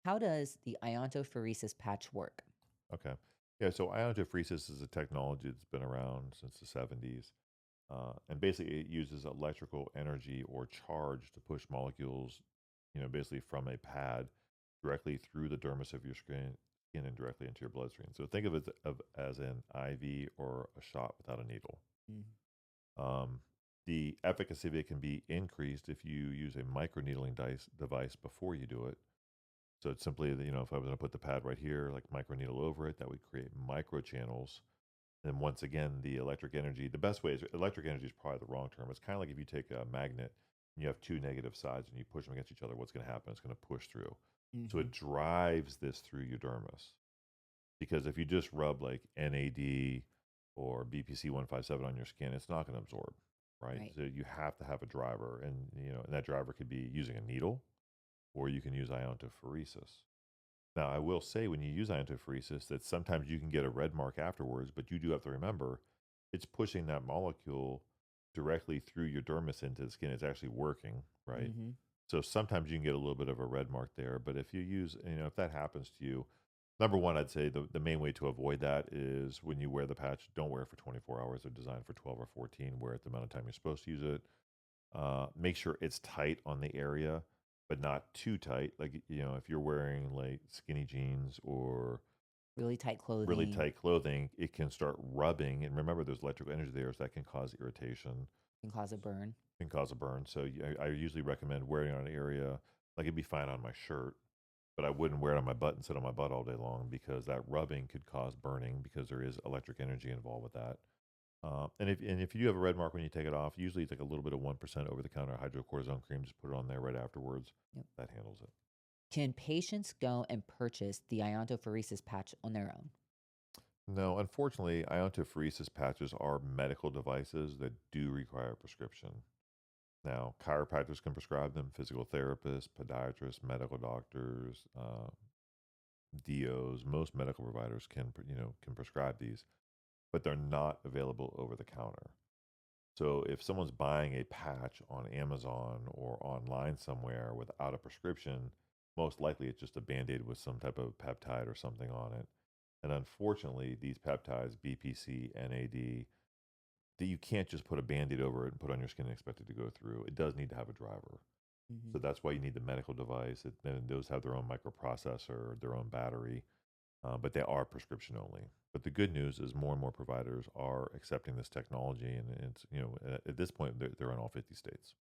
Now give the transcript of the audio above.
How does the iontophoresis patch work? Okay. Yeah, so iontophoresis is a technology that's been around since the 70s. And basically, it uses electrical energy or charge to push molecules, basically from a pad directly through the dermis of your skin and directly into your bloodstream. So think of it as an IV or a shot without a needle. Mhm. Um, the efficacy of it can be increased if you use a microneedling device before you do it. So it's simply that, if I was going to put the pad right here, like microneedle over it, that would create microchannels. And once again, the electric energy, the best way is electric energy is probably the wrong term. It's kind of like if you take a magnet and you have two negative sides and you push them against each other, what's going to happen? It's going to push through. So it Mhm. drives this through your dermis. Because if you just rub like NAD or BPC 157 on your skin, it's not going to absorb, right? Right. So you have to have a driver, and that driver could be using a needle, or you can use iontophoresis. Now, I will say when you use iontophoresis that sometimes you can get a red mark afterwards, but you do have to remember it's pushing that molecule directly through your dermis into the skin. It's actually working, right? Mhm. So sometimes you can get a little bit of a red mark there, but if you use, if that happens to you, number one, I'd say the main way to avoid that is when you wear the patch, don't wear it for 24 hours. They're designed for 12 or 14. Wear it the amount of time you're supposed to use it. Make sure it's tight on the area, but not too tight. Like, if you're wearing like skinny jeans or Really tight really clothing tight clothing, it can start rubbing. And remember, there's electrical energy there, so that can cause irritation, can cause a burn. can cause a burn. So I usually recommend wearing it on an area, like it'd be fine on my shirt, but I wouldn't wear it on my butt and sit on my butt all day long because that rubbing could cause burning because there is electric energy involved with that. And if you do have a red mark when you take it off, usually it's like a little bit of 1% over the counter hydrocortisone cream. Just put it on there right afterwards. Yep. That handles it. Can patients go and purchase the iontophoresis patch on their own? No, unfortunately, iontophoresis patches are medical devices that do require a prescription. Now, chiropractors can prescribe them, physical therapists, podiatrists, medical doctors, DOs. Most medical providers can prescribe these, but they're not available over the counter. So if someone's buying a patch on Amazon or online somewhere without a prescription, most likely it's just a band-aid with some type of peptide or something on it. And unfortunately, these peptides, BPC, NAD, that you can't just put a band-aid over it and put on your skin and expect it to go through. It does need to have a driver. So Mhm. that's why you need the medical device. And those have their own microprocessor, their own battery, but they are prescription only. But the good news is more and more providers are accepting this technology, and it's at this point they're in all 50 states.